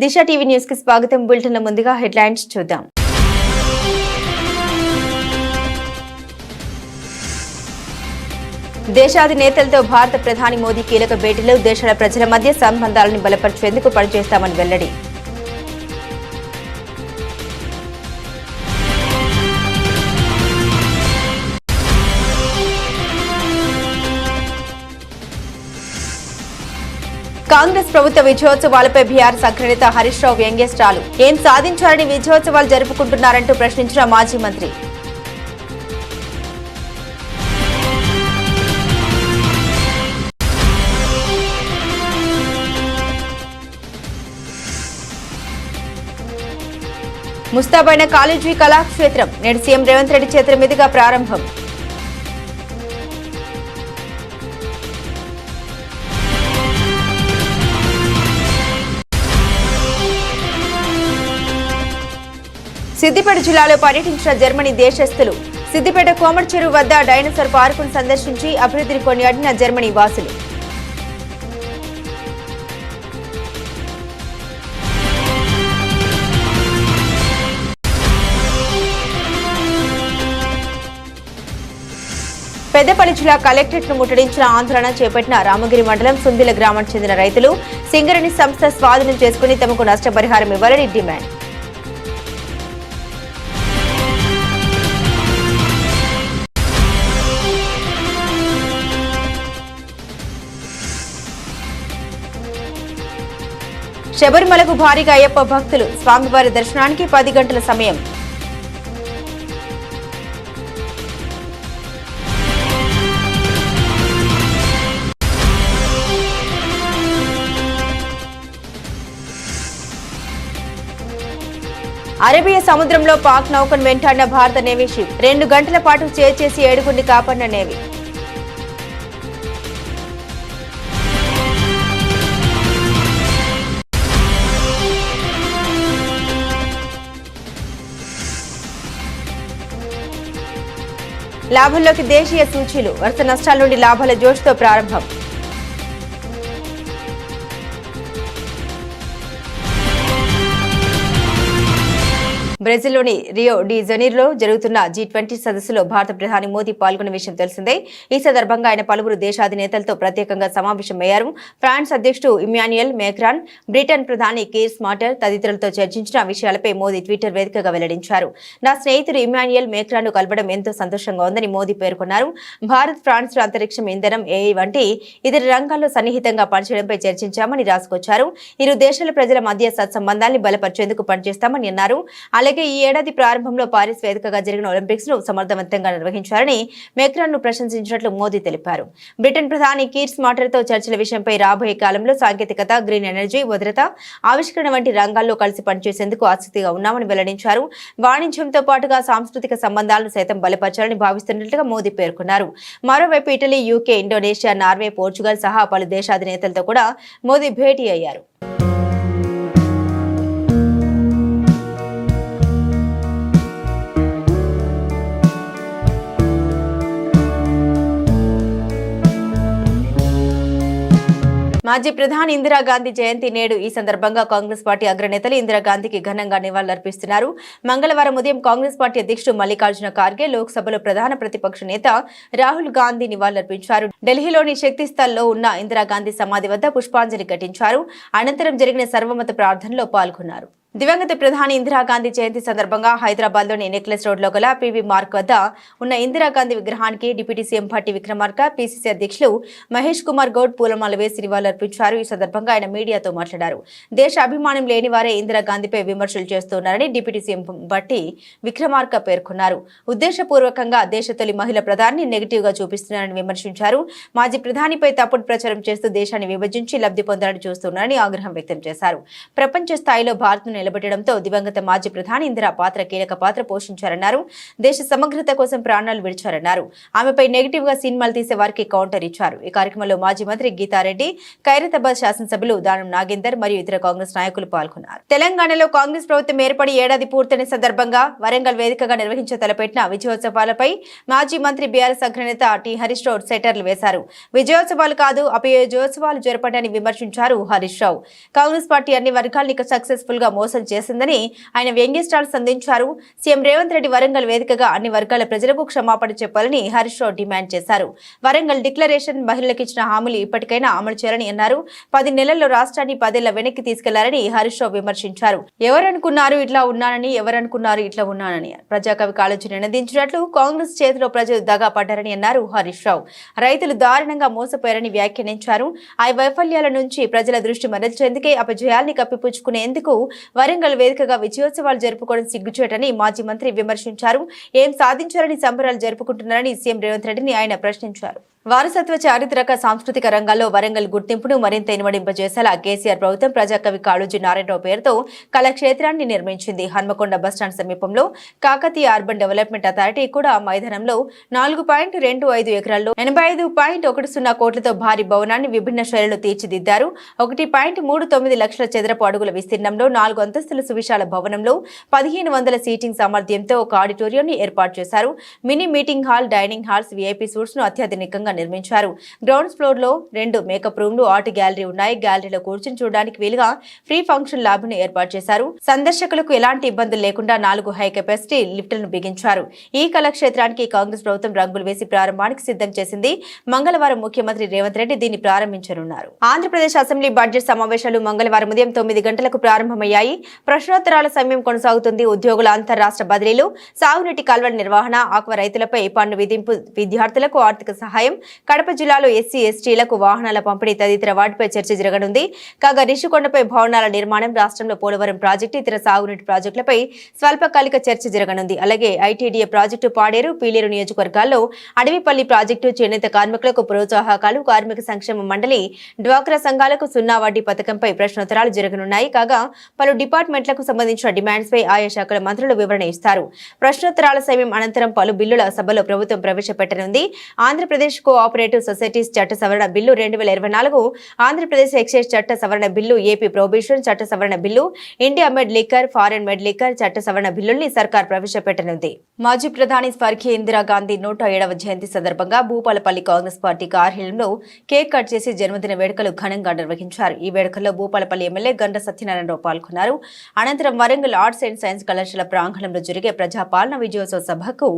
దిశ TV news కి స్వాగతం. బులెటిన్ల ముందుగా హెడ్లైన్స్ చూద్దాం. దేశాధినేతలతో భారత ప్రధాని మోదీ కీలక భేటీలు. దేశాల ప్రజల మధ్య సంబంధాలను బలపరిచేందుకు పనిచేస్తామని వెల్లడి. కాంగ్రెస్ ప్రభుత్వ విజయోత్సవాలపై బీఆర్ఎస్ అగ్రనేత హరీష్ రావు వ్యంగ్యస్త్రాలు. ఏం సాధించారని విజయోత్సవాలు జరుపుకుంటున్నారంటూ ప్రశ్నించిన మాజీ మంత్రి. ముస్తాబైన కాలేజీ కళాక్షేత్రం నేడు సీఎం రేవంత్ రెడ్డి చేతుల మీదుగా ప్రారంభం. సిద్దిపేట జిల్లాలో పర్యటించిన జర్మనీ దేశస్థులు. సిద్దిపేట కోమటి చెరువు వద్ద డైనోసార్ పార్కును సందర్శించి అభివృద్ధిని కొనియాడిన జర్మనీ వాసులు. పెద్దపల్లి జిల్లా కలెక్టరేట్ ను ముట్టడించిన ఆందోళన చేపట్టిన రామగిరి మండలం సుందిల గ్రామానికి చెందిన రైతులు సింగరేణి సంస్థ స్వాధీనం చేసుకుని తమకు నష్టపరిహారం ఇవ్వాలని డిమాండ్. శబరిమలకు భారీగా అయ్యప్ప భక్తులు. స్వామివారి దర్శనానికి 10 గంటల సమయం. అరేబియా సముద్రంలో పాక్ నౌకను వెంటాడిన భారత నేవీ షిప్. 2 గంటల పాటు చేసి 7గురిని కాపాడిన నేవీ. లాభంలోకి దేశీయ సూచీలు. వరుస నష్టాల నుండి లాభాల జోష్తో ప్రారంభం. బ్రెజిల్లోని రియో డి జనీరోలో జరుగుతున్న G20 సదస్సులో భారత ప్రధాని మోదీ పాల్గొన్న విషయం తెలిసిందే. ఈ సందర్భంగా ఆయన పలువురు దేశాధినేతలతో ప్రత్యేకంగా సమావేశమయ్యారు. ఫ్రాన్స్ అధ్యక్షుడు ఇమ్మాన్యుయల్ మేక్రాన్, బ్రిటన్ ప్రధాని కీర్ స్మార్టర్ తదితరులతో చర్చించిన విషయాలపై మోదీ ట్విట్టర్ వేదికగా వెల్లడించారు. నా స్నేహితుడు ఇమ్మాన్యుయల్ మేక్రాన్ ను కలవడం ఎంతో సంతోషంగా ఉందని మోదీ పేర్కొన్నారు. భారత్, ఫ్రాన్స్ అంతరిక్షం, ఇంధనం, AI వంటి ఇతర రంగాల్లో సన్నిహితంగా పనిచేయడంపై చర్చించామని రాసుకొచ్చారు. ఇరు దేశాల ప్రజల మధ్య సత్సంబంధాన్ని బలపరిచేందుకు పనిచేస్తామని అన్నారు. అలాగే ఈ ఏడాది ప్రారంభంలో పారిస్ వేదికగా జరిగిన ఒలింపిక్స్ ను సమర్థవంతంగా నిర్వహించారని మేక్రాన్ ను ప్రశంసించినట్లు మోదీ తెలిపారు. బ్రిటన్ ప్రధాని కీర్ స్మార్టర్ తో చర్చల విషయంపై రాబోయే కాలంలో సాంకేతికత, గ్రీన్ ఎనర్జీ, భద్రత, ఆవిష్కరణ వంటి రంగాల్లో కలిసి పనిచేసేందుకు ఆసక్తిగా ఉన్నామని వెల్లడించారు. వాణిజ్యంతో పాటుగా సాంస్కృతిక సంబంధాలను సైతం బలపరచాలని భావిస్తున్నట్లుగా మోదీ పేర్కొన్నారు. మరోవైపు Italy, UK, Indonesia, Norway, Portugal సహా పలు దేశాధినేతలతో కూడా మోదీ భేటీ అయ్యారు. మాజీ ప్రధాని ఇందిరాగాంధీ జయంతి నేడు. ఈ సందర్భంగా కాంగ్రెస్ పార్టీ అగ్రనేతలు ఇందిరాగాంధీకి ఘనంగా నివాళులర్పిస్తున్నారు. మంగళవారం ఉదయం కాంగ్రెస్ పార్టీ అధ్యక్షుడు మల్లికార్జున ఖార్గే లోక్సభలో ప్రధాన ప్రతిపక్ష నేత రాహుల్ గాంధీ నివాళులర్పించారు. ఢిల్లీలోని శక్తి స్థల్లో ఉన్న ఇందిరాగాంధీ సమాధి వద్ద పుష్పాంజలి ఘటించారు. అనంతరం జరిగిన సర్వమత ప్రార్థనలో పాల్గొన్నారు. దివంగత ప్రధాని ఇందిరాగాంధీ జయంతి సందర్భంగా హైదరాబాద్ లోని నెక్లెస్ రోడ్ లో గల PV మార్క్ వద్ద ఉన్న ఇందిరాగాంధీ విగ్రహానికి deputy CM Bhatti Vikramarka, PCC అధ్యక్షులు మహేష్ కుమార్ గౌడ్ పూలమాల వేసి నివాళులర్పించారు. ఈ సందర్భంగా ఆయన మీడియాతో మాట్లాడారు. దేశ అభిమానం లేని వారే ఇందిరాగాంధీపై విమర్శలు చేస్తున్నారని డిప్యూటీ సీఎం భట్టి విక్రమార్క పేర్కొన్నారు. ఉద్దేశపూర్వకంగా దేశ తొలి మహిళ ప్రధాని నెగిటివ్ గా చూపిస్తున్నారని విమర్శించారు. మాజీ ప్రధానిపై తప్పుడు ప్రచారం చేస్తూ దేశాన్ని విభజించి లబ్ధి పొందాలని చూస్తున్నారని ఆగ్రహం వ్యక్తం చేశారు. ప్రపంచ స్థాయిలో భారత్ను నిలబెట్టడంతో దివంగత మాజీ ప్రధాని ఇందిరా కీలక పాత్ర పోషించారన్నారు. దేశ సమగ్రత కోసం ప్రాణాలు విడిచారన్నారు. ఆమెపై నెగిటివ్ గా సినిమాలు తీసే వారికి కౌంటర్ ఇచ్చారు. ఈ కార్యక్రమంలో మాజీ మంత్రి గీతారెడ్డి, ఖైరతాబాద్ శాసనసభ్యులు దానం నాగేందర్ మరియు ఇతర కాంగ్రెస్ నాయకులు పాల్గొన్నారు. తెలంగాణలో కాంగ్రెస్ ప్రభుత్వం ఏర్పడి ఏడాది పూర్తయిన సందర్భంగా వరంగల్ వేదికగా నిర్వహించ తలపెట్టిన విజయోత్సవాలపై మాజీ మంత్రి బీఆర్ఎస్ అగ్రనేత టి హరీష్ రావు సెటర్లు వేశారు. విజయోత్సవాలు కాదు, అపజయోత్సవాలు జరపడని విమర్శించారు హరీష్ రావు. కాంగ్రెస్ పార్టీ అన్ని వర్గాల్ని సక్సెస్ఫుల్ గా మోసం చేసిందని ఆయన వ్యంగ్యస్టాలు సంధించారు. సీఎం రేవంత్ రెడ్డి వరంగల్ వేదికగా అన్ని వర్గాల ప్రజలకు క్షమాపణ చెప్పాలని హరీష్ రావు డిమాండ్ చేశారు. వరంగల్ డిక్లరేషన్ మహిళలకు ఇచ్చిన హామీలు ఇప్పటికైనా అమలు చేయాలని అన్నారు. 10 నెలల్లో రాష్ట్రాన్ని 10 ఏళ్ల వెనక్కి తీసుకెళ్లారని హరీష్ రావు విమర్శించారు. ఎవరనుకున్నారు ఇట్లా ఉన్నానని, ఎవరనుకున్నారు ఇట్లా ఉన్నానని ప్రజాకవి కాళోజీ నినదించినట్లు కాంగ్రెస్ చేతిలో ప్రజలు దగా పడ్డారని అన్నారు హరీష్ రావు. రైతులు దారుణంగా మోసపోయారని వ్యాఖ్యానించారు. ఆ వైఫల్యాల నుంచి ప్రజల దృష్టి మరల్చేందుకే అపజయాల్ని కప్పిపుచ్చుకునేందుకు వరంగల్ వేదికగా విజయోత్సవాలు జరుపుకోవడం సిగ్గుచేటని మాజీ మంత్రి విమర్శించారు. ఏం సాధించారని సంబరాలు జరుపుకుంటున్నారని సీఎం రేవంత్ రెడ్డిని ఆయన ప్రశ్నించారు. వారసత్వ చారిత్రక సాంస్కృతిక రంగాల్లో వరంగల్ గుర్తింపును మరింత ఇనుమడింపజేసేలా కేసీఆర్ ప్రభుత్వం ప్రజాకవి కాళోజీ నారాయణరావు పేరుతో కళాక్షేత్రాన్ని నిర్మించింది. హన్మకొండ బస్టాండ్ సమీపంలో కాకతీయ అర్బన్ డెవలప్మెంట్ అథారిటీ కూడా మైదానంలో 4.25 ఎకరాల్లో 85.10 కోట్లతో భారీ భవనాన్ని విభిన్న శైలిలో తీర్చిదిద్దారు. 1.39 లక్షల చదరపు అడుగుల విస్తీర్ణంలో 4 అంతస్తుల సువిశాల భవనంలో 1500 సీటింగ్ సామర్థ్యంతో ఒక ఆడిటోరియంని ఏర్పాటు చేశారు. Mini meeting hall, dining halls, VIP suits ను అత్యాధునికంగా నిర్మించారు. గ్రౌండ్ ఫ్లోర్ లో 2 మేకప్ రూమ్లు, ఆర్ట్ గ్యాలరీ ఉన్నాయి. గ్యాలరీలో కూర్చుని చూడడానికి వీలుగా ఫ్రీ ఫంక్షన్ ల్యాబ్ ను ఏర్పాటు చేశారు. సందర్శకులకు ఎలాంటి ఇబ్బందులు లేకుండా 4 హై కెపాసిటీ లిఫ్టులను బిగించారు. ఈ కళాక్షేత్రానికి కాంగ్రెస్ ప్రభుత్వం రంగులు వేసి ప్రారంభానికి సిద్ధం చేసింది. మంగళవారం ముఖ్యమంత్రి రేవంత్ రెడ్డి దీన్ని ప్రారంభించనున్నారు. ఆంధ్రప్రదేశ్ అసెంబ్లీ బడ్జెట్ సమావేశాలు మంగళవారం ఉదయం 9 గంటలకు ప్రారంభమయ్యాయి. ప్రశ్నోత్తరాల సమయం కొనసాగుతుంది. ఉద్యోగుల అంతర్రాష్ట్ర బదిలీలు, సాగునీటి కాల్వల నిర్వహణ, ఆక్వా రైతులపై పన్ను విధింపు, విద్యార్థులకు ఆర్థిక సహాయం, కడప జిల్లాలో ఎస్సీ ఎస్టీలకు వాహనాల పంపిణీ తదితర వాటిపై చర్చ జరగనుంది. కాగా రిషికొండపై భవనాల నిర్మాణం, రాష్ట్రంలో పోలవరం ప్రాజెక్టు, ఇతర సాగునీటి ప్రాజెక్టులపై స్వల్పకాలిక చర్చ జరగనుంది. అలాగే ఐటీడీఏ ప్రాజెక్టు, పాడేరు, పీలేరు నియోజకవర్గాల్లో అడవిపల్లి ప్రాజెక్టు, చేనేత కార్మికులకు ప్రోత్సాహకాలు, కార్మిక సంక్షేమ మండలి, డ్వాక్రా సంఘాలకు 0 వడ్డీ పథకంపై ప్రశ్నోత్తరాలు జరగనున్నాయి. కాగా పలు డిపార్ట్మెంట్లకు సంబంధించిన డిమాండ్స్ పై ఆయా శాఖల మంత్రులు వివరణ ఇస్తారు. ప్రశ్నోత్తరాల సమయం అనంతరం పలు బిల్లుల సభలో ప్రభుత్వం ప్రవేశపెట్టనుంది. ఆంధ్రప్రదేశ్ కోఆపరేటివ్ సొసైటీస్ చట్ట సవరణ బిల్లు 2024, ఆంధ్రప్రదేశ్ ఎక్సైజ్ చట్ట సవరణ బిల్లు, ఏపీ ప్రొహిబిషన్ చట్ట సవరణ బిల్లు, ఇండియా మెడ్ లిక్కర్, ఫారెన్ మెడ్ లిక్కర్ చట్ట సవరణ బిల్లుల్ని సర్కార్ ప్రవేశపెట్టనుంది. మాజీ ప్రధాని స్వర్గీయ ఇందిరాగాంధీ 107వ జయంతి సందర్భంగా భూపాలపల్లి కాంగ్రెస్ పార్టీ కార్యాలయంలో కేక్ కట్ చేసి జన్మదిన వేడుకలు ఘనంగా నిర్వహించారు. ఈ వేడుకల్లో భూపాలపల్లి ఎమ్మెల్యే గండ్ర సత్యనారాయణరావు పాల్గొన్నారు. అనంతరం వరంగల్ ఆర్ట్స్ అండ్ సైన్స్ కళాశాల ప్రాంగణంలో జరిగే ప్రజాపాలన విజయోత్సవ సభకు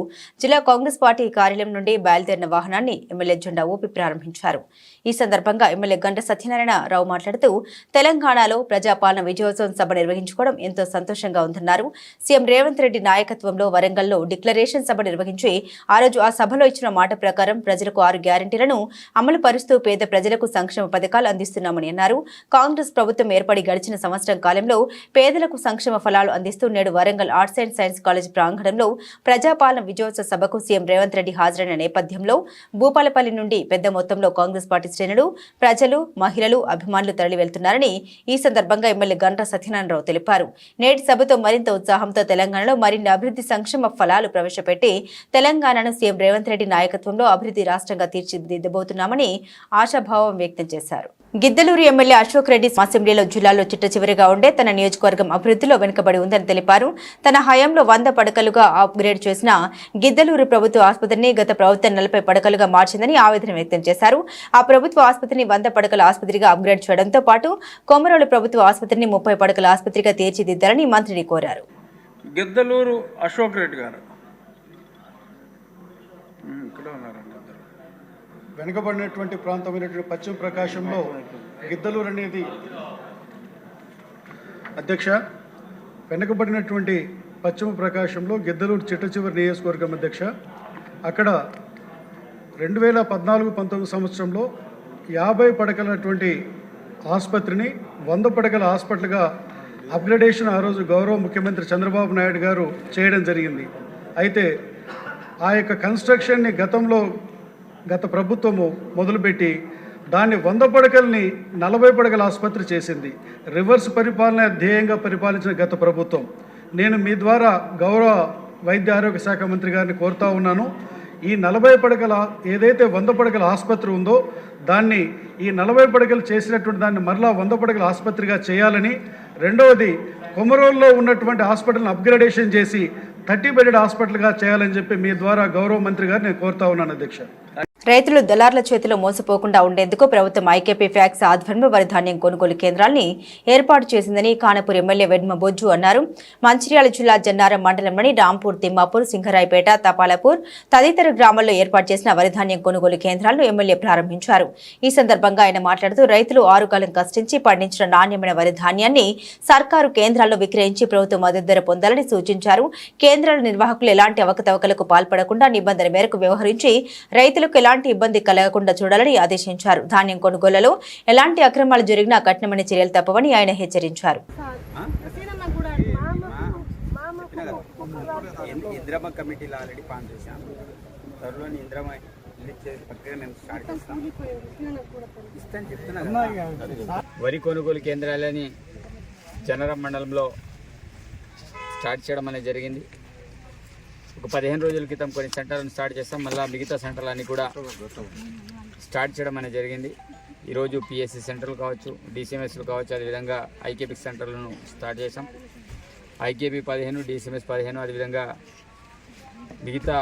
జిల్లా కాంగ్రెస్ పార్టీ కార్యాలయం నుండి బయలుదేరిన వాహనాన్ని ఎమ్మెల్యే జెండా ఊపి ప్రారంభించారు. ఈ సందర్భంగా ఎమ్మెల్యే గండ్ర సత్యనారాయణరావు మాట్లాడుతూ తెలంగాణలో ప్రజాపాలన విజయోత్సవం సభ నిర్వహించుకోవడం ఎంతో సంతోషంగా ఉందన్నారు. సీఎం రేవంత్ రెడ్డి నాయకత్వంలో వరంగల్లో డిక్లరేషన్ సభ నిర్వహించి ఆ రోజు ఆ సభలో ఇచ్చిన మాట ప్రకారం ప్రజలకు 6 గ్యారెంటీలను అమలు పరుస్తూ పేద ప్రజలకు సంక్షేమ పథకాలు అందిస్తున్నామని అన్నారు. కాంగ్రెస్ ప్రభుత్వం ఏర్పడి గడిచిన సంవత్సరం కాలంలో పేదలకు సంక్షేమ ఫలాలు అందిస్తూ నేడు Warangal arts and science college ప్రాంగణంలో ప్రజాపాలన విజయోత్సవ సభకు సీఎం రేవంత్ రెడ్డి హాజరైన నేపథ్యంలో భూపాలపల్లి నుండి పెద్ద మొత్తంలో కాంగ్రెస్ పార్టీ శ్రేణులు, ప్రజలు, మహిళలు, అభిమానులు తరలి వెళ్తున్నారని ఈ సందర్భంగా ఎమ్మెల్యే గండ్ర సత్యనారాయణరావు తెలిపారు. నేటి సభతో మరింత ఉత్సాహంతో తెలంగాణలో మరిన్ని అభివృద్ధి సంక్షేమ ఫలాలు ప్రవేశపెట్టి తెలంగాణను సీఎం రేవంత్ రెడ్డి నాయకత్వంలో అభివృద్ధి రాష్ట్రంగా తీర్చిదిద్దబోతున్నామని ఆశాభావం వ్యక్తం చేశారు. గిద్దలూరు ఎమ్మెల్యే అశోక్ రెడ్డి అసెంబ్లీలో జిల్లాలో చిట్టచివరిగా ఉండే తన నియోజకవర్గం అభివృద్ధిలో వెనుకబడి ఉందని తెలిపారు. తన హయాంలో 100 పడకలుగా అప్గ్రేడ్ చేసిన గిద్దలూరు ప్రభుత్వ ఆసుపత్రిని గత ప్రభుత్వం 40 పడకలుగా మార్చిందని ఆవేదన వ్యక్తం చేశారు. ఆ ప్రభుత్వ ఆసుపత్రిని 100 పడకల ఆసుపత్రిగా అప్గ్రేడ్ చేయడంతో పాటు కొమరోలు ప్రభుత్వ ఆసుపత్రిని 30 పడకల ఆసుపత్రిగా తీర్చిదిద్దారని మంత్రిని కోరారు. గిద్దలూరు అశోక్ రెడ్డి గారు వెనుకబడినటువంటి ప్రాంతమైనటువంటి పశ్చిమ ప్రకాశంలో గిద్దలూరు అనేది అధ్యక్ష వెనుకబడినటువంటి పశ్చిమ ప్రకాశంలో గిద్దలూరు చిట్టచివరి నియోజకవర్గం అధ్యక్ష. అక్కడ 2014-19 సంవత్సరంలో 50 పడకలటువంటి ఆసుపత్రిని 100 పడకల హాస్పిటల్గా అప్గ్రేడేషన్ ఆ రోజు గౌరవ ముఖ్యమంత్రి చంద్రబాబు నాయుడు గారు చేయడం జరిగింది. అయితే ఆ యొక్క కన్స్ట్రక్షన్ని గత ప్రభుత్వము మొదలుపెట్టి దాన్ని 100 పడకల్ని 40 పడకల ఆసుపత్రి చేసింది. రివర్స్ పరిపాలన ధ్యేయంగా పరిపాలించిన గత ప్రభుత్వం. నేను మీ ద్వారా గౌరవ వైద్య ఆరోగ్య శాఖ మంత్రి గారిని కోరుతా ఉన్నాను, ఈ 40 పడకల ఏదైతే 100 పడకల ఆసుపత్రి ఉందో దాన్ని ఈ 40 పడకలు చేసినటువంటి దాన్ని మరలా 100 పడకల ఆసుపత్రిగా చేయాలని, రెండవది కొమరోల్లో ఉన్నటువంటి హాస్పిటల్ని అప్గ్రేడేషన్ చేసి 30 బెడెడ్ హాస్పిటల్గా చేయాలని చెప్పి మీ ద్వారా గౌరవ మంత్రి గారు నేను కోరుతా ఉన్నాను అధ్యక్ష. రైతులు దళార్ల చేతిలో మోసపోకుండా ఉండేందుకు ప్రభుత్వం ఐకేపీ ఫ్యాక్స్ ఆధ్వర్యంలో వరి ధాన్యం కొనుగోలు కేంద్రాల్ని ఏర్పాటు చేసిందని ఖానాపూర్ ఎమ్మెల్యే వెడ్మ బొజ్జు అన్నారు. మంచిర్యాల జిల్లా జన్నారం మండలంలోని రాంపూర్, తిమ్మాపూర్, సింగరాయపేట, తపాలపూర్ తదితర గ్రామాల్లో ఏర్పాటు చేసిన వరి ధాన్యం కొనుగోలు కేంద్రాలను ఎమ్మెల్యే ప్రారంభించారు. ఈ సందర్భంగా ఆయన మాట్లాడుతూ రైతులు 6 కాలం కష్టించి పండించిన నాణ్యమైన వరి ధాన్యాన్ని సర్కారు కేంద్రాల్లో విక్రయించి ప్రభుత్వం మద్దతు ధర పొందాలని సూచించారు. కేంద్రాల నిర్వాహకులు ఎలాంటి అవకతవకలకు పాల్పడకుండా నిబంధన మేరకు వ్యవహరించి రైతులకు ఎలాంటి ఇబ్బంది కలగకుండా చూడాలని ఆదేశించారు. ధాన్యం కొనుగోలులో ఎలాంటి అక్రమాలు జరిగినా కఠినమైన చర్యలు తప్పవని ఆయన హెచ్చరించారు. ఇంద్రమ కమిటీలో ఆల్రెడీ పాన్ చేశాం. త్వరలోని ఇంద్రమ ప్రక్రియ మేము స్టార్ట్ చేస్తాం. ఇస్తాను చెప్తున్నా. వరి కొనుగోలు కేంద్రాలని జనరం మండలంలో స్టార్ట్ చేయడం అనేది జరిగింది. ఒక 15 రోజుల క్రితం కొన్ని సెంటర్లను స్టార్ట్ చేస్తాం. మళ్ళీ మిగతా సెంటర్లన్నీ కూడా స్టార్ట్ చేయడం అనేది జరిగింది. ఈరోజు పిఎస్సి సెంటర్లు కావచ్చు, డిసిఎంఎస్లు కావచ్చు, అదేవిధంగా ఐకేపీ సెంటర్లను స్టార్ట్ చేసాం. ఐకేపీ 15, డిసిఎంఎస్ 15, అదేవిధంగా మిగతా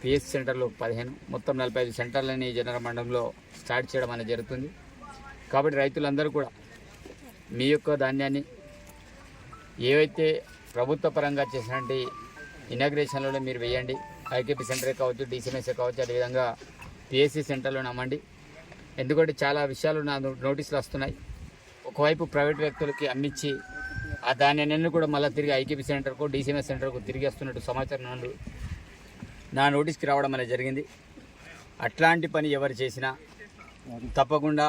పిఎస్సి సెంటర్లు 15, మొత్తం 45 సెంటర్లని జనరల్ మండలంలో స్టార్ట్ చేయడం అనేది జరుగుతుంది. కాబట్టి రైతులందరూ కూడా మీ యొక్క ధాన్యాన్ని ఏవైతే ప్రభుత్వ పరంగా చేసినటువంటి ఇనాగ్రేషన్లో మీరు వేయండి. ఐకేపీ సెంటరే కావచ్చు, డిసిఎంఎస్ఏ కావచ్చు, అదేవిధంగా పిఎస్సి సెంటర్లో నమ్మండి. ఎందుకంటే చాలా విషయాలు నా నోటీసులు వస్తున్నాయి. ఒకవైపు ప్రైవేట్ వ్యక్తులకి అమ్మించి ఆ ధాన్యాన్ని కూడా మళ్ళీ తిరిగి ఐకేపీ సెంటర్కు, డిసిఎంఎస్ సెంటర్కు తిరిగి వస్తున్నట్టు సమాచారం నా నోటీస్కి రావడం అనేది జరిగింది. అట్లాంటి పని ఎవరు చేసినా తప్పకుండా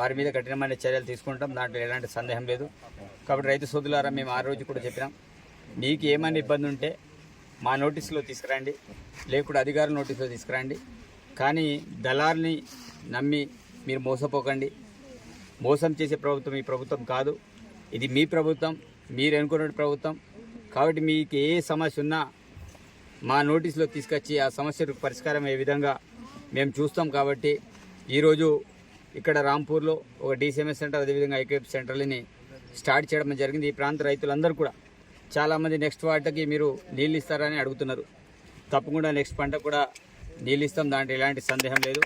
వారి మీద కఠినమైన చర్యలు తీసుకుంటాం. దాంట్లో ఎలాంటి సందేహం లేదు. కాబట్టి రైతు సోదరులారా, మేము ఆ రోజు కూడా చెప్పినాం, మీకు ఏమైనా ఇబ్బంది ఉంటే మా నోటీసులో తీసుకురండి, లేకుండా అధికారుల నోటీసులో తీసుకురండి. కానీ దళార్ని నమ్మి మీరు మోసపోకండి. మోసం చేసే ప్రభుత్వం ఈ ప్రభుత్వం కాదు, ఇది మీ ప్రభుత్వం, మీరు అనుకున్న ప్రభుత్వం. కాబట్టి మీకు ఏ సమస్య ఉన్నా మా నోటీసులో తీసుకొచ్చి ఆ సమస్యకు పరిష్కారం అయ్యే విధంగా మేము చూస్తాం. కాబట్టి ఈరోజు ఇక్కడ రాంపూర్లో ఒక డిసిఎంఎస్ సెంటర్, అదేవిధంగా ఐకేపీ సెంటర్లని స్టార్ట్ చేయడం జరిగింది. ఈ ప్రాంత రైతులందరూ కూడా చాలామంది నెక్స్ట్ పంటకి మీరు నీళ్ళు ఇస్తారని అడుగుతున్నారు. తప్పకుండా నెక్స్ట్ పంట కూడా నీళ్ళు ఇస్తాం, దాంట్లో ఎలాంటి సందేహం లేదు.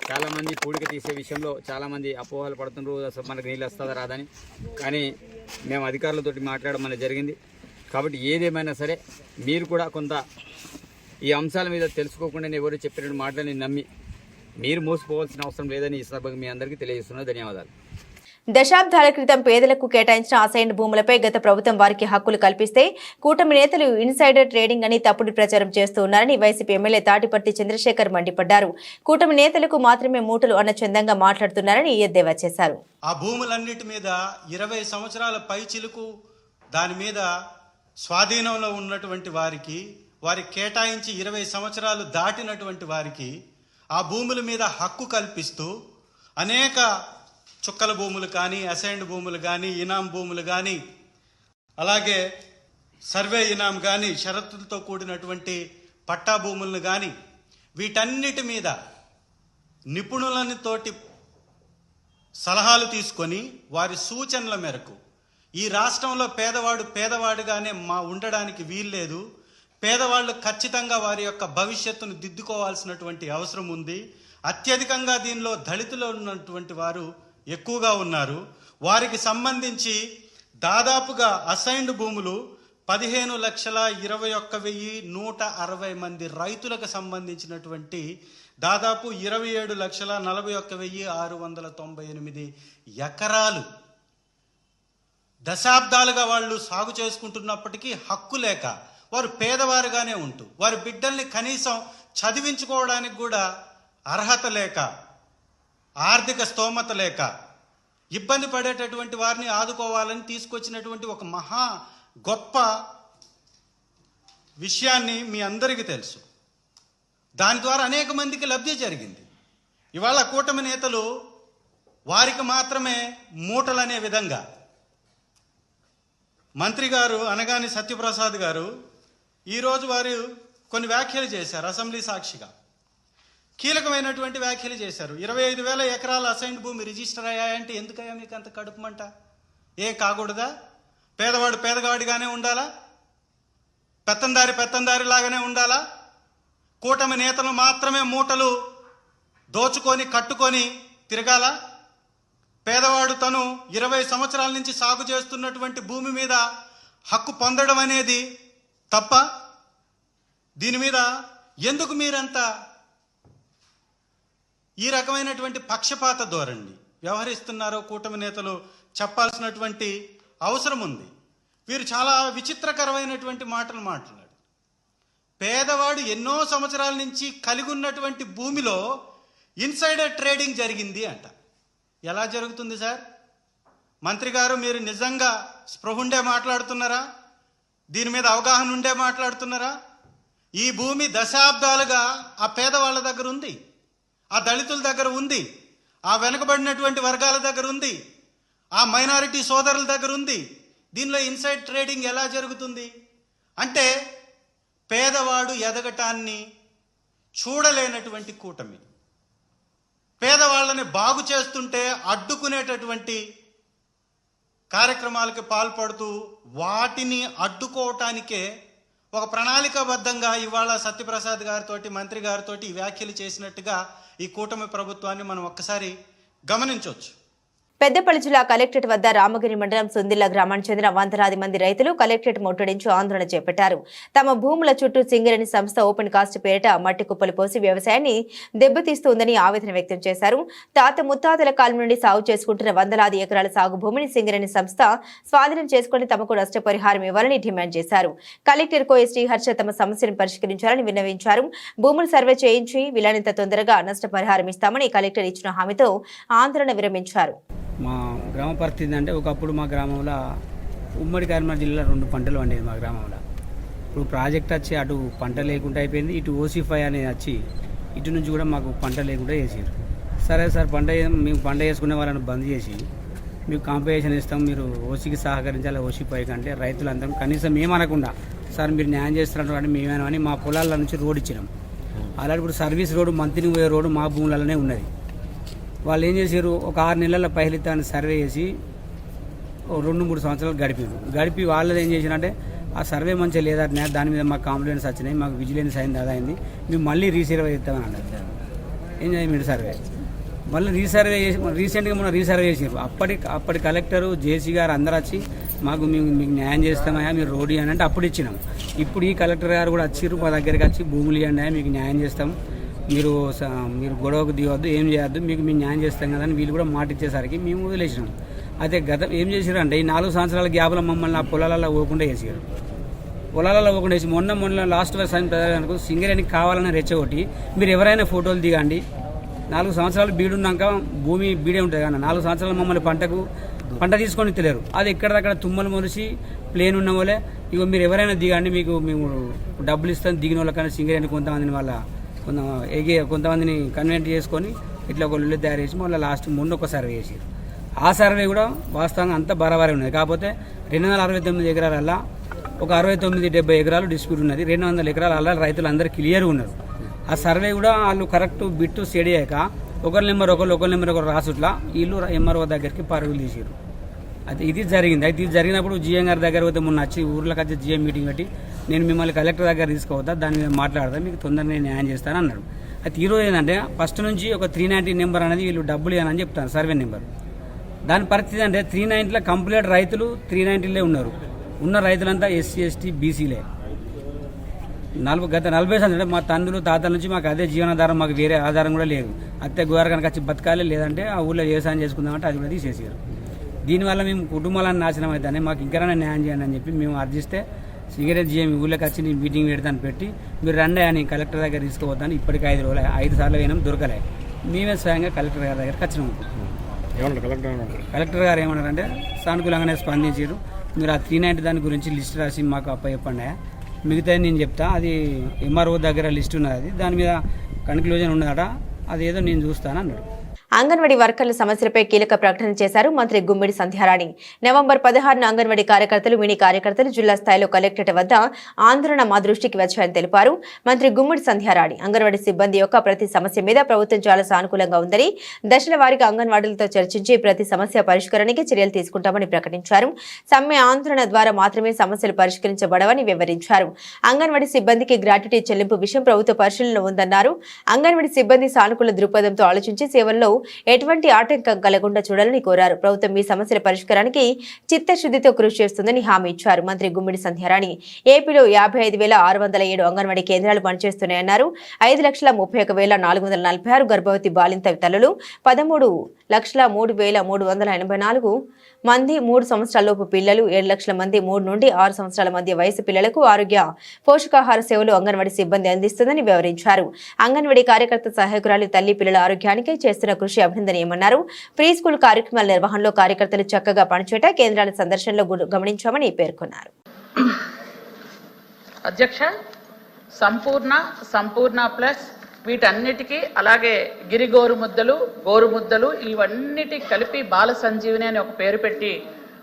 చాలామంది పూడిక తీసే విషయంలో చాలామంది అపోహలు పడుతున్నారు, అసలు మనకు నీళ్ళు వస్తుందా రాదని. కానీ మేము అధికారులతోటి మాట్లాడడం అనేది జరిగింది. కాబట్టి ఏదేమైనా సరే మీరు కూడా కొంత ఈ అంశాల మీద తెలుసుకోకుండా ఎవరు చెప్పిన మాటలని నమ్మి మీరు మోసపోవాల్సిన అవసరం లేదని ఈ సభకు మీ అందరికీ తెలియజేస్తున్నా. ధన్యవాదాలు. దశాబ్దాల క్రితం పేదలకు కేటాయించిన అసైన్డ్ భూములపై గత ప్రభుత్వం వారికి హక్కులు కల్పిస్తే కూటమి నేతలు ఇన్సైడర్ ట్రేడింగ్ అని తప్పుడు ప్రచారం చేస్తూ ఉన్నారని వైసీపీ ఎమ్మెల్యే తాటిపర్తి చంద్రశేఖర్ మండిపడ్డారు. కూటమి నేతలకు మాత్రమే మూటలు అన్న చందంగా మాట్లాడుతున్నారని ఎద్దేవా చేశారు. ఆ భూములన్నిటి మీద 20 సంవత్సరాల పై చిలుకు దాని మీద స్వాధీనంలో ఉన్నటువంటి వారికి, వారికి కేటాయించి 20 సంవత్సరాలు దాటినటువంటి వారికి ఆ భూముల మీద హక్కు కల్పిస్తూ అనేక చుక్కల భూములు కానీ, అసైన్డ్ భూములు కానీ, ఇనాం భూములు కానీ, అలాగే సర్వే ఇనాం కానీ, షరతులతో కూడినటువంటి పట్టా భూములను కానీ, వీటన్నిటి మీద నిపుణులతోటి సలహాలు తీసుకొని వారి సూచనల మేరకు ఈ రాష్ట్రంలో పేదవాడుగానే ఉండడానికి వీల్లేదు, పేదవాళ్ళు ఖచ్చితంగా వారి యొక్క భవిష్యత్తును దిద్దుకోవాల్సినటువంటి అవసరం ఉంది. అత్యధికంగా దీనిలో దళితులు ఉన్నటువంటి వారు ఎక్కువగా ఉన్నారు. వారికి సంబంధించి దాదాపుగా అసైన్డ్ భూములు 15,21,160 మంది రైతులకు సంబంధించినటువంటి దాదాపు 27,41,698 ఎకరాలు దశాబ్దాలుగా వాళ్ళు సాగు చేసుకుంటున్నప్పటికీ హక్కు లేక వారు పేదవారుగానే ఉంటూ వారి బిడ్డల్ని కనీసం చదివించుకోవడానికి కూడా అర్హత లేక, ఆర్థిక స్తోమత లేక ఇబ్బంది పడేటటువంటి వారిని ఆదుకోవాలని తీసుకొచ్చినటువంటి ఒక మహా గొప్ప విషయాన్ని మీ అందరికీ తెలుసు. దాని ద్వారా అనేక మందికి లబ్ధి జరిగింది. ఇవాళ కూటమి నేతలు వారికి మాత్రమే మూటలనే విధంగా మంత్రి గారు అనగాని సత్యప్రసాద్ గారు ఈరోజు వారు కొన్ని వ్యాఖ్యలు చేశారు. అసెంబ్లీ సాక్షిగా కీలకమైనటువంటి వ్యాఖ్యలు చేశారు. 25,000 ఎకరాల అసైన్డ్ భూమి రిజిస్టర్ అయ్యాయంటే ఎందుకయ్యా మీకు అంత కడుపుమంట? ఏం కాకూడదా? పేదవాడు పేదవాడిగానే ఉండాలా? పెత్తందారి లాగానే ఉండాలా? కూటమి నేతలు మాత్రమే మూటలు దోచుకొని కట్టుకొని తిరగాల? పేదవాడు తను 20 సంవత్సరాల నుంచి సాగు చేస్తున్నటువంటి భూమి మీద హక్కు పొందడం అనేది తప్ప? దీని మీద ఎందుకు మీరంతా ఈ రకమైనటువంటి పక్షపాత ధోరణి వ్యవహరిస్తున్నారో కూటమి నేతలు చెప్పాల్సినటువంటి అవసరం ఉంది. వీరు చాలా విచిత్రకరమైనటువంటి మాటలు మాట్లాడారు. పేదవాడు ఎన్నో సంవత్సరాల నుంచి కలిగి ఉన్నటువంటి భూమిలో ఇన్సైడర్ ట్రేడింగ్ జరిగింది అంట. ఎలా జరుగుతుంది సార్? మంత్రి గారు, మీరు నిజంగా స్పృహుండే మాట్లాడుతున్నారా? దీని మీద అవగాహన ఉండే మాట్లాడుతున్నారా? ఈ భూమి దశాబ్దాలుగా ఆ పేదవాళ్ళ దగ్గర ఉంది, ఆ దళితుల దగ్గర ఉంది, ఆ వెనుకబడినటువంటి వర్గాల దగ్గర ఉంది, ఆ మైనారిటీ సోదరుల దగ్గర ఉంది. దీనిలో ఇన్సైడ్ ట్రేడింగ్ ఎలా జరుగుతుంది? అంటే పేదవాడు ఎదగటాన్ని చూడలేనటువంటి కూటమి, పేదవాళ్ళని బాగు చేస్తుంటే అడ్డుకునేటటువంటి కార్యక్రమాలకి పాల్పడుతూ వాటిని అడ్డుకోవటానికే ఒక ప్రణాళికాబద్ధంగా ఇవాళ సత్యప్రసాద్ గారితో, మంత్రి గారితో ఈ వ్యాఖ్యలు చేసినట్టుగా ఈ కూటమి ప్రభుత్వాన్ని మనం ఒక్కసారి గమనించవచ్చు. పెద్దపల్లి జిల్లా కలెక్టరేట్ వద్ద రామగిరి మండలం సుందిల్ల గ్రామానికి చెందిన వందలాది మంది రైతులు కలెక్టరేట్ ముట్టడించి ఆందోళన చేపట్టారు. తమ భూముల చుట్టూ సింగరేణి సంస్థ ఓపెన్ కాస్ట్ పేరిట మట్టి కుప్పలు పోసి వ్యవసాయాన్ని దెబ్బతీస్తోందని ఆవేదన వ్యక్తం చేశారు. తాత ముత్తాతల కాలం నుండి సాగు చేసుకుంటున్న వందలాది ఎకరాల సాగు భూమిని సింగరేణి సంస్థ స్వాధీనం చేసుకుని తమకు నష్టపరిహారం ఇవ్వాలని డిమాండ్ చేశారు. కలెక్టర్ కోయ శ్రీహర్ష తమ సమస్యను పరిష్కరించాలని విన్నవించారు. భూములు సర్వే చేయించి వీలైనంత తొందరగా నష్టపరిహారం ఇస్తామని కలెక్టర్ ఇచ్చిన హామీతో ఆందోళన విరమించారు. మా గ్రామ పరిస్థితి అంటే ఒకప్పుడు మా గ్రామంలో ఉమ్మడి కరీంనగర్ జిల్లా 2 పంటలు పండేది మా గ్రామంలో. ఇప్పుడు ప్రాజెక్ట్ వచ్చి అటు పంట లేకుండా అయిపోయింది, ఇటు ఓసీ5 అనేది వచ్చి ఇటు నుంచి కూడా మాకు పంట లేకుండా చేసారు. సరే సార్, మేము పంట వేసుకునే వాళ్ళని బంద్ చేసి మీకు కాంపెన్సేషన్ ఇస్తాం, మీరు ఓసీకి సహకరించాలి ఓసీ5 కంటే రైతులందరం కనీసం ఏమనకుండా సార్ మీరు న్యాయం చేస్తున్నట్టు మేమేమని మా పొలాల నుంచి రోడ్ ఇచ్చినాం. అలాంటి ఇప్పుడు సర్వీస్ రోడ్డు మంత్రికి పోయే రోడ్డు మా భూములలోనే ఉన్నది. వాళ్ళు ఏం చేశారు, ఒక 6 నెలల పైలితాన్ని సర్వే చేసి 2-3 సంవత్సరాలు గడిపి వాళ్ళది ఏం చేసినంటే ఆ సర్వే మంచిగా లేదా దాని మీద మాకు కంప్లైంట్స్ వచ్చినాయి, మాకు విజిలెన్స్ అయింది, అదైంది, మేము మళ్ళీ రీసర్వే చేస్తామని అన్నారు. ఏం చేయాలి మీరు సర్వే మళ్ళీ రీసర్వే చేసి రీసెంట్గా మనం రీసర్వే చేసారు. అప్పటి కలెక్టరు జేసీ గారు అందరూ వచ్చి మీకు న్యాయం చేస్తామయ్యా మీరు రోడ్ ఇవ్వండి అంటే అప్పుడు ఇచ్చినాం. ఇప్పుడు ఈ కలెక్టర్ గారు కూడా వచ్చిర్రు మా దగ్గరికి వచ్చి భూములు ఇవ్వండి మీకు న్యాయం చేస్తాం, మీరు గొడవకు దిగవద్దు, ఏం చేయొద్దు, మీకు మేము న్యాయం చేస్తాం కదా అని వీళ్ళు కూడా మాట ఇచ్చేసరికి మేము వదిలేసినాం. అయితే ఏం చేసారు అంటే ఈ 4 సంవత్సరాల గ్యాప్లో మమ్మల్ని ఆ పొలాలలో పోకుండా వేసారు. పొలాలలో పోకుండా వేసి మొన్న లాస్ట్ వర్షానికి సింగరేణికి కావాలని రెచ్చగొట్టి మీరు ఎవరైనా ఫోటోలు దిగండి, 4 సంవత్సరాలు బీడున్నాక భూమి బీడే ఉంటుంది కానీ 4 సంవత్సరాలు మమ్మల్ని పంట తీసుకొని తెలియరు. అది ఎక్కడక్కడ తుమ్మలు మొలిసి ప్లేన్ ఉన్న వాళ్ళే ఇక మీరు ఎవరైనా దిగండి, మేము డబ్బులు ఇస్తాం దిగిన వాళ్ళకన్నా సింగరేణి కొంతమందిని కన్వెంట్ చేసుకొని ఇట్లా ఒక ఇల్లు తయారు చేసి మళ్ళీ లాస్ట్ మొన్న ఒక సర్వే చేసారు. ఆ సర్వే కూడా వాస్తవంగా అంతా బరాబరి ఉన్నది. కాకపోతే 269 ఎకరాలల్లా ఒక 69-70 ఎకరాలు డిస్ప్యూట్ ఉన్నది. 200 ఎకరాల రైతులు అందరూ క్లియర్ ఉన్నారు. ఆ సర్వే కూడా వాళ్ళు కరెక్ట్ బిట్టు సెడ్ అయ్యాక ఒకరి నెంబర్ ఒకరు రాసుట్లా వీళ్ళు ఎంఆర్ఓ దగ్గరికి పరుగులు తీసారు. అయితే ఇది జరిగింది. అయితే ఇది జరిగినప్పుడు జిఎం గారి దగ్గర పోతే మొన్న వచ్చి ఊర్లోకి వచ్చి జిఎం మీటింగ్ పెట్టి నేను మిమ్మల్ని కలెక్టర్ దగ్గర తీసుకోవద్దా, దాని మీద మాట్లాడదా, మీకు తొందరగా నేను న్యాయం చేస్తాను అన్నాడు. అయితే ఈరోజు ఏంటంటే ఫస్ట్ నుంచి ఒక 390 నెంబర్ అనేది వీళ్ళు డబ్బులు ఇవ్వాలని చెప్తాను సర్వే నెంబర్. దాని పరిస్థితి అంటే 390లో కంప్లీట్ రైతులు 390లే ఉన్నారు. ఉన్న రైతులంతా ఎస్సీ ఎస్టీ బీసీలే. గత 40 సంవత్సరాలు మా తండ్రులు తాతల నుంచి మాకు అదే జీవనాధారం, మాకు వేరే ఆధారం కూడా లేదు. అత్తే గోర కనుక వచ్చి బతకాలి, లేదంటే ఆ ఊళ్ళో వ్యవసాయం చేసుకుందామంటే అది కూడా తీసేసారు. దీనివల్ల మేము కుటుంబాలను నాశనం అవుతానే, మాకు ఇంకైనా న్యాయం చేయండి అని చెప్పి మేము అర్జిస్తే సిగరెట్ జిఎం ఊళ్ళోకి వచ్చి నేను మీటింగ్ పెడతాను పెట్టి మీరు రండి అని కలెక్టర్ దగ్గర తీసుకుపోతాను. ఇప్పటికి 5 సార్లు పోయినాం, దొరకలే. మేమే స్వయంగా కలెక్టర్ గారి దగ్గరికి వచ్చినాము. కలెక్టర్ గారు ఏమన్నారంటే సానుకూలంగానే స్పందించారు. మీరు ఆ 390 దాని గురించి లిస్ట్ రాసి మాకు చెప్పండి, మిగతా నేను చెప్తా. అది ఎంఆర్ఓ దగ్గర లిస్ట్ ఉన్నది, అది దాని మీద కన్క్లూజన్ ఉన్నదట. అదేదో నేను చూస్తాను అన్నాడు. అంగన్వాడీ వర్కర్ల సమస్యలపై కీలక ప్రకటన చేశారు మంత్రి గుమ్మిడి సంధ్యారాణి. నవంబర్ 16న అంగన్వాడీ కార్యకర్తలు, మినీ కార్యకర్తలు జిల్లా స్థాయిలో కలెక్టరేట్ వద్ద ఆందోళన మా దృష్టికి వచ్చాయని తెలిపారు మంత్రి గుమ్మిడి సంధ్యారాణి. అంగన్వాడీ సిబ్బంది యొక్క ప్రతి సమస్య మీద ప్రభుత్వం చాలా సానుకూలంగా ఉందని, దశల వారీగా అంగన్వాడీలతో చర్చించి ప్రతి సమస్య పరిష్కారానికి చర్యలు తీసుకుంటామని ప్రకటించారు. సమ్మె ఆందోళన ద్వారా మాత్రమే సమస్యలు పరిష్కరించబడవని వివరించారు. అంగన్వాడీ సిబ్బందికి గ్రాట్యుటీ చెల్లింపు విషయం ప్రభుత్వ పరిశీలనలో ఉందన్నారు. అంగన్వాడీ సిబ్బంది సానుకూల దృక్పథంతో ఆలోచించి సేవల్లో ఎటువంటి ఆటంకం కలగకుండా చూడాలని కోరారు. ప్రభుత్వం ఈ సమస్యల పరిష్కారానికి చిత్తశుద్ధితో కృషి చేస్తుందని హామీ ఇచ్చారు మంత్రి గుమ్మిడి సంధ్యారాణి. ఏపీలో 55,607 అంగన్వాడీ కేంద్రాలు పనిచేస్తున్నాయన్నారు. 5,31,446 గర్భవతి బాలింత తల్లులు, 13,03,384 మంది 3 సంవత్సరాలలోపు పిల్లలు, 7 లక్షల మంది 3 నుండి 6 సంవత్సరాల మధ్య వయసు పిల్లలకు ఆరోగ్య పోషకాహార సేవలు అంగన్వాడీ సిబ్బంది అందిస్తుందని వివరించారు. అంగన్వాడీ కార్యకర్త సహాయకురాలు తల్లి పిల్లల ఆరోగ్యానికి చేస్తున్న కృషి అభినందనీయమన్నారు. ప్రీ స్కూల్ కార్యక్రమాల నిర్వహణలో కార్యకర్తలు చక్కగా పనిచేయట కేంద్రాల సందర్శనలో గమనించామని పేర్కొన్నారు. అధ్యక్ష, సంపూర్ణ ప్లస్ వీటన్నిటికీ, అలాగే గోరుముద్దలు ఇవన్నిటి కలిపి బాల సంజీవిని అని ఒక పేరు పెట్టి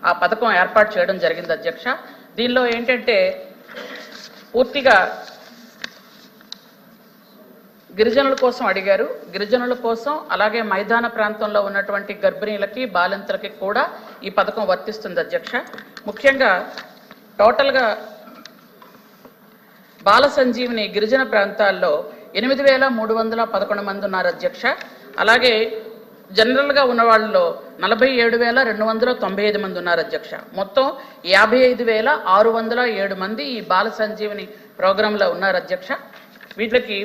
ఆ పథకం ఏర్పాటు చేయడం జరిగింది అధ్యక్ష. దీనిలో ఏంటంటే పూర్తిగా గిరిజనుల కోసం అడిగారు. గిరిజనుల కోసం, అలాగే మైదాన ప్రాంతంలో ఉన్నటువంటి గర్భిణీలకి, బాలింతలకి కూడా ఈ పథకం వర్తిస్తుంది అధ్యక్ష. ముఖ్యంగా టోటల్గా బాల సంజీవిని గిరిజన ప్రాంతాల్లో 8,311 మంది ఉన్నారు అధ్యక్ష. అలాగే జనరల్గా ఉన్న వాళ్ళలో 47,295 మంది ఉన్నారు అధ్యక్ష. మొత్తం 55,607 మంది ఈ బాల సంజీవిని ప్రోగ్రాంలో ఉన్నారు అధ్యక్ష. వీటికి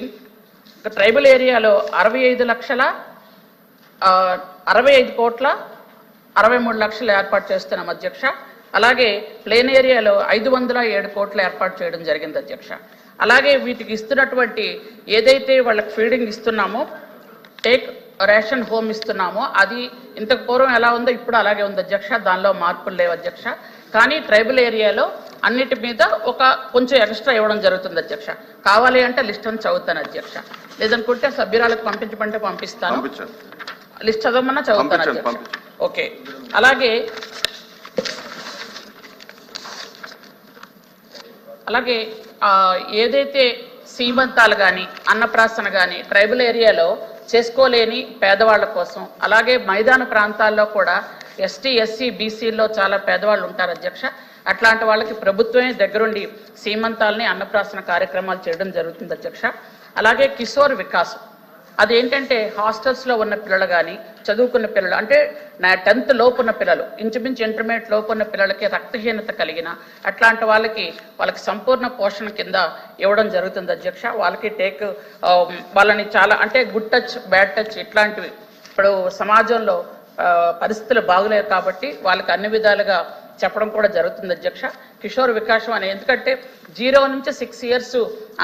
ట్రైబల్ ఏరియాలో 65,65,63,00,000 ఏర్పాటు చేస్తున్నాం అధ్యక్ష. అలాగే ప్లేన్ ఏరియాలో 507 కోట్లు ఏర్పాటు చేయడం జరిగింది అధ్యక్ష. అలాగే వీటికి ఇస్తున్నటువంటి ఏదైతే వాళ్ళకి ఫీడింగ్ ఇస్తున్నామో, టేక్ రేషన్ హోమ్ ఇస్తున్నామో, అది ఇంతకు పూర్వం ఎలా ఉందో ఇప్పుడు అలాగే ఉంది అధ్యక్ష. దానిలో మార్పులు లేవు అధ్యక్ష. కానీ ట్రైబల్ ఏరియాలో అన్నిటి మీద కొంచెం ఎక్స్ట్రా ఇవ్వడం జరుగుతుంది అధ్యక్ష. కావాలి అంటే లిస్ట్ అని చదువుతాను అధ్యక్ష, లేదనుకుంటే సభ్యురాలకు పంపించమంటే పంపిస్తాను. లిస్ట్ చదవమన్నా చదువుతాను అధ్యక్ష. ఓకే. అలాగే ఏదైతే సీమంతాలు కానీ, అన్నప్రాసన కానీ ట్రైబల్ ఏరియాలో చేసుకోలేని పేదవాళ్ళ కోసం, అలాగే మైదాన ప్రాంతాల్లో కూడా ఎస్టీ, ఎస్సీ, బీసీల్లో చాలా పేదవాళ్ళు ఉంటారు అధ్యక్ష. అట్లాంటి వాళ్ళకి ప్రభుత్వమే దగ్గరుండి సీమంతాలని, అన్నప్రాసన కార్యక్రమాలు చేయడం జరుగుతుంది అధ్యక్ష. అలాగే కిషోర్ వికాస్, అదేంటంటే హాస్టల్స్లో ఉన్న పిల్లలు కానీ, చదువుకున్న పిల్లలు అంటే 10th లోపు ఉన్న పిల్లలు, ఇంచుమించు ఇంటర్మీడియట్ లోపు ఉన్న పిల్లలకి రక్తహీనత కలిగిన అట్లాంటి వాళ్ళకి సంపూర్ణ పోషణ కింద ఇవ్వడం జరుగుతుంది అధ్యక్ష. వాళ్ళని చాలా అంటే గుడ్ టచ్, బ్యాడ్ టచ్ ఇట్లాంటివి ఇప్పుడు సమాజంలో పరిస్థితులు బాగులేవు కాబట్టి వాళ్ళకి అన్ని విధాలుగా చెప్పడం కూడా జరుగుతుంది అధ్యక్ష. కిషోర్ వికాసం అని, ఎందుకంటే 0 నుంచి 6 years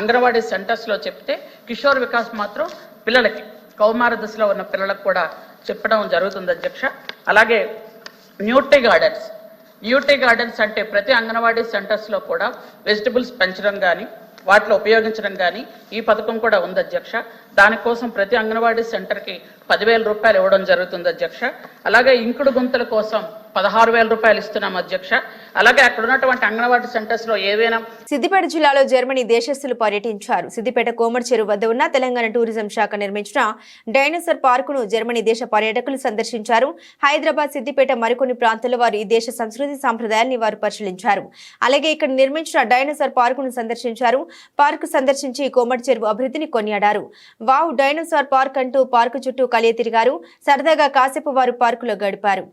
అంగన్వాడీ సెంటర్స్లో చెప్తే, కిషోర్ వికాస్ మాత్రం పిల్లలకి, కౌమార దశలో ఉన్న పిల్లలకు కూడా చెప్పడం జరుగుతుంది అధ్యక్ష. అలాగే న్యూట్రీ గార్డెన్స్ అంటే ప్రతి అంగన్వాడీ సెంటర్స్లో కూడా వెజిటబుల్స్ పెంచడం కానీ, వాటిలో ఉపయోగించడం కానీ ఈ పథకం కూడా ఉంది అధ్యక్ష. దానికోసం ప్రతి అంగన్వాడీ సెంటర్కి 10,000 రూపాయలు ఇవ్వడం జరుగుతుంది అధ్యక్ష. అలాగే ఇంకుడు గుంతల కోసం 16,000 రూపాయలు ఇస్తున్నాం అధ్యక్ష. అలాగే అక్కడ ఉన్నటువంటి అంగన్వాడీ సెంటర్స్ లో ఏవైనా. సిద్దిపేట జిల్లాలో జర్మనీ దేశస్తులు పర్యటించారు. సిద్దిపేట కోమటి చెరువు వద్ద ఉన్న తెలంగాణ టూరిజం శాఖ నిర్మించిన డైనోసార్ పార్కును జర్మనీ దేశ పర్యాటకులు సందర్శించారు. హైదరాబాద్, సిద్దిపేట మరికొన్ని ప్రాంతాల్లో వారు ఈ దేశ సంస్కృతి సంప్రదాయాన్ని వారు పరిశీలించారు. అలాగే ఇక్కడ నిర్మించిన డైనోసార్ పార్కును సందర్శించారు. పార్కు సందర్శించి కోమటి చెరువు అభివృద్ధిని కొనియాడారు. వావ్ డైనోసార్ పార్క్ అంటూ పార్కు చుట్టూ కలియ తిరిగారు. సరదాగా కాసేపు వారు పార్కులో గడిపారు.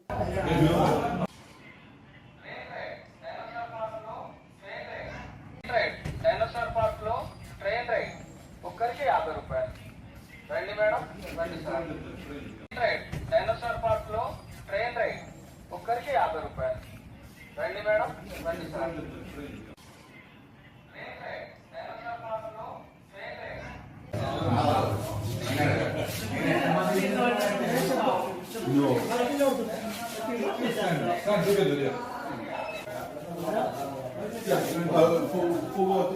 డైనోసార్ పార్క్ లో ట్రైన్ రైడ్ ఒక్కరికి 50 రూపాయలు. రండి మేడం, రండి సార్. డైనోసార్ పార్క్ లో ట్రైన్ రైడ్ ఒక్కరికి 50 రూపాయలు. రండి మేడం, రండి సార్. డైనోసార్ పార్క్ లో train ride. Voor wat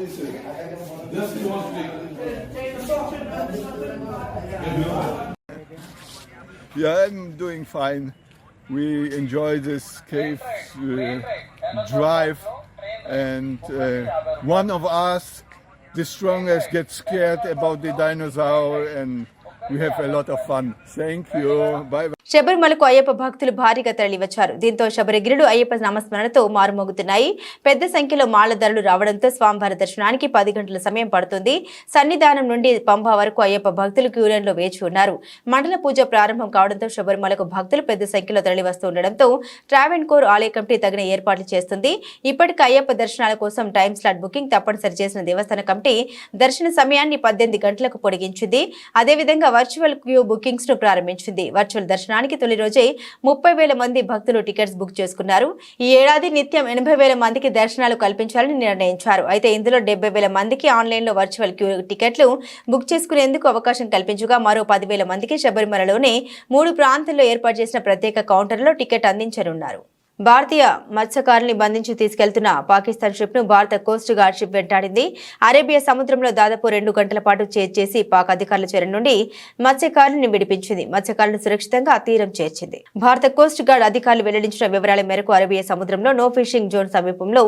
Yeah, I'm doing fine. We enjoy this cave drive, and one of us, the strongest, gets scared about the dinosaur, and we have a lot of fun. Thank you. Bye. శబరిమలకు అయ్యప్ప భక్తులు భారీగా తరలివచ్చారు. దీంతో శబరిగిరులు అయ్యప్ప నామస్మరణతో మారుమోగుతున్నాయి. పెద్ద సంఖ్యలో మాలదారులు రావడంతో స్వామివారి దర్శనానికి 10 గంటల సమయం పడుతుంది. సన్నిధానం నుండి పంబా వరకు అయ్యప్ప భక్తులు క్యూలైన్లో వేచి ఉన్నారు. మండల పూజ ప్రారంభం కావడంతో శబరిమలకు భక్తులు పెద్ద సంఖ్యలో తరలివస్తుండటంతో ట్రావెన్కోర్ ఆలయ కమిటీ తగిన ఏర్పాట్లు చేస్తుంది. ఇప్పటికే అయ్యప్ప దర్శనాల కోసం టైం స్లాట్ బుకింగ్ తప్పనిసరి చేసిన దేవస్థాన కమిటీ దర్శన సమయాన్ని 18 గంటలకు పొడిగించింది. అదేవిధంగా వర్చువల్ క్యూ బుకింగ్స్ ను ప్రారంభించింది. వర్చువల్ దర్శనానికి తొలి రోజే 30,000 మంది భక్తులు టికెట్స్ బుక్ చేసుకున్నారు. ఈ ఏడాది నిత్యం 80,000 మందికి దర్శనాలు కల్పించాలని నిర్ణయించారు. అయితే ఇందులో 70,000 మందికి ఆన్లైన్లో వర్చువల్ క్యూ టికెట్లు బుక్ చేసుకునేందుకు అవకాశం కల్పించగా మరో 10,000 మందికి శబరిమలలోనే 3 ప్రాంతాల్లో ఏర్పాటు చేసిన ప్రత్యేక కౌంటర్లో టికెట్ అందించనున్నారు. భారతీయ మత్స్యకారుల్ని బంధించి తీసుకెళ్తున్న పాకిస్తాన్ షిప్ ను భారత కోస్ట్ గార్డ్ షిప్ వెంటాడింది. అరేబియా సముద్రంలో దాదాపు 2 గంటల పాటు చేసి పాక్ అధికారుల చెర నుండి మత్స్యకారులను విడిపించింది. మత్స్యకారులను సురక్షితంగా తీరం చేర్చింది. భారత కోస్ట్ గార్డ్ అధికారులు వెల్లడించిన వివరాల మేరకు అరేబియా సముద్రంలో నో ఫిషింగ్ జోన్ సమీపంలో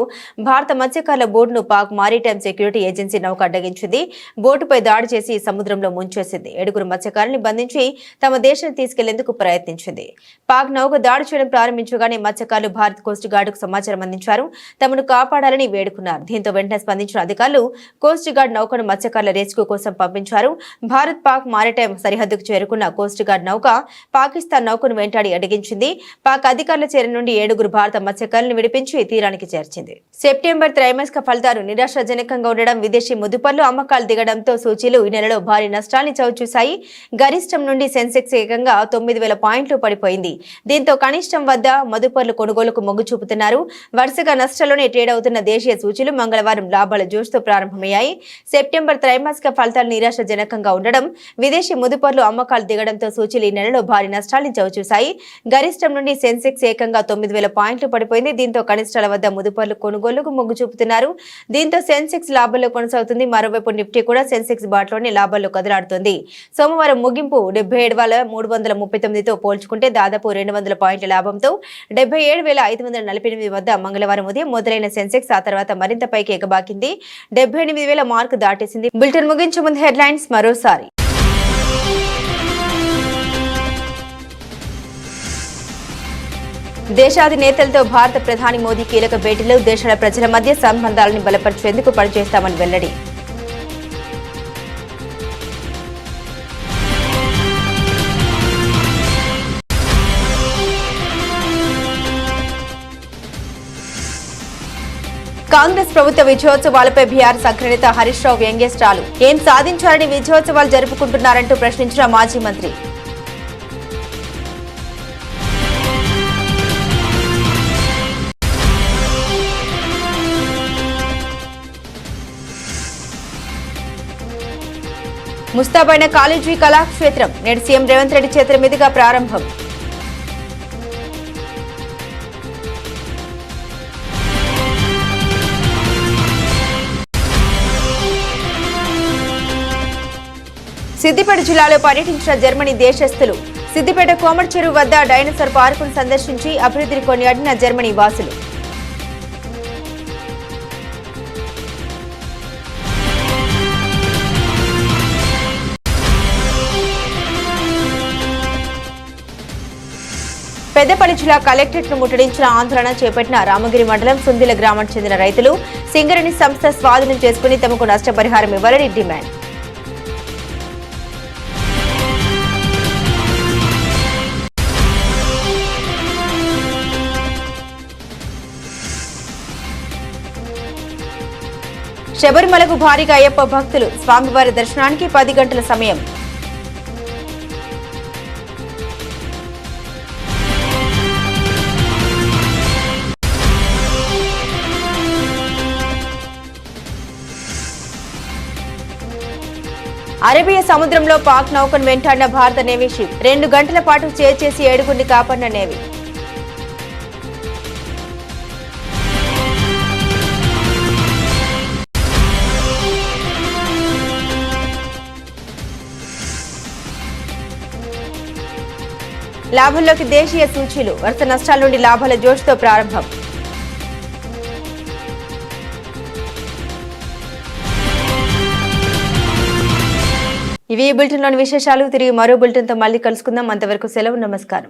భారత మత్స్యకారుల బోటును పాక్ మారిటైమ్ సెక్యూరిటీ ఏజెన్సీ నౌక అడ్డగించింది. బోటుపై దాడి చేసి సముద్రంలో ముంచేసింది. 7 మత్స్యకారుల్ని బంధించి తమ దేశానికి తీసుకెళ్లేందుకు ప్రయత్నించింది. పాక్ నౌక దాడి చేయడం ప్రారంభించగానే మత్స్యకారులు భారత కోస్ట్ గార్డుకు సమాచారం అందించారు. తమను కాపాడాలని వేడుకున్నారు. దీంతో వెంటనే స్పందించిన అధికారులు కోస్ట్ గార్డ్ నౌకను మత్స్యకారుల రెస్క్యూ కోసం పంపించారు. భారత్ పాక్ మారిటైమ్ సరిహద్దుకు చేరుకున్న కోస్ట్ గార్డ్ నౌక పాకిస్తాన్ నౌకను వెంటాడి అడ్డగించింది. పాక్ అధికారుల చెర నుండి 7 భారత మత్స్యకారులను విడిపించి తీరానికి చేర్చింది. సెప్టెంబర్ త్రైమాసిక ఫలితాలు నిరాశాజనకంగా ఉండడం, విదేశీ ముదుపర్లు అమ్మకాలు దిగడంతో సూచీలు ఈ నెలలో భారీ నష్టాన్ని చవిచూశాయి. గరిష్టం నుండి సెన్సెక్స్ ఏకంగా 9,000 పాయింట్లు పడిపోయింది. దీంతో కనిష్టం వద్ద మదుపర్లు కొనుగోలుకు మొగ్గు చూపుతున్నారు. వరుసగా నష్టాల్లోనే ట్రేడ్ అవుతున్న దేశీయ సూచీలు మంగళవారం లాభాల జోష్తో ప్రారంభమయ్యాయి. సెప్టెంబర్ త్రైమాసిక ఫలితాలు నిరాశాజనకంగా ఉండడం, విదేశీ ముదుపర్లు అమ్మకాలు దిగడంతో సూచీలు ఈ నెలలో భారీ నష్టాలను చవిచూశాయి. గరిష్టం నుండి సెన్సెక్స్ ఏకంగా 9,000 పాయింట్లు పడిపోయింది. దీంతో కనిష్టాల వద్ద ముదుపర్లు కొనుగోలుకు మొగ్గు చూపుతున్నారు. దీంతో సెన్సెక్స్ లాభాల్లో కొనసాగుతుంది. మరోవైపు నిఫ్టీ కూడా సెన్సెక్స్ బాట్లోనే లాభాల్లో కదలాడుతోంది. సోమవారం ముగింపు 77,339తో పోల్చుకుంటే దాదాపు 200 పాయింట్ల లాభంతో 77,548 వద్ద మంగళవారం ఉదయం మొదలైన సెన్సెక్స్ ఆ తర్వాత మరింత పైకి ఎగబాకింది. 78,000 మార్కు దాటేసింది. బులెటిన్ ముగించే ముందు హెడ్లైన్స్ మరోసారి. దేశాధినేతలతో భారత ప్రధాని మోదీ కీలక భేటీలో దేశాల ప్రజల మధ్య సంబంధాలను బలపరిచేందుకు పనిచేస్తామని వెల్లడి. కాంగ్రెస్ ప్రభుత్వ విజయోత్సవాలపై బీఆర్ఎస్ అగ్రనేత హరీష్ రావు వ్యంగ్యస్త్రాలు. ఏం సాధించాలని విజయోత్సవాలు జరుపుకుంటున్నారంటూ ప్రశ్నించిన మాజీ మంత్రి. ముస్తాబైన కాలేజీ కళాక్షేత్రం నేడు సీఎం రేవంత్ రెడ్డి చేతుల మీదుగా ప్రారంభం. సిద్దిపేట జిల్లాలో పర్యటించిన జర్మనీ దేశస్థులు. సిద్దిపేట కోమటి చెరువు వద్ద డైనోసార్ పార్కును సందర్శించి అభివృద్ధిని కొనియాడిన జర్మనీ వాసులు. పెద్దపల్లి జిల్లా కలెక్టరేట్ ను ముట్టడించిన ఆందోళన చేపట్టిన రామగిరి మండలం సుందిల గ్రామానికి చెందిన రైతులు సింగరేణి సంస్థ స్వాధీనం చేసుకుని తమకు నష్టపరిహారం ఇవ్వాలని డిమాండ్. శబరిమలకు భారీగా అయ్యప్ప భక్తులు. స్వామివారి దర్శనానికి 10 గంటల సమయం. అరేబియా సముద్రంలో పాక్ నౌకను వెంటాడిన భారత నేవీ షిప్. 2 గంటల పాటు చేసి 7 కాపాడిన నేవీ. లాభంలోకి దేశీయ సూచీలు వరుస నష్టాల నుండి లాభాల జోష్తో ప్రారంభం. ఇవి ఈ బులెటిన్లోని విశేషాలు. తిరిగి మరో బులెటిన్తో మళ్ళీ కలుసుకుందాం. అంతవరకు సెలవు. నమస్కారం.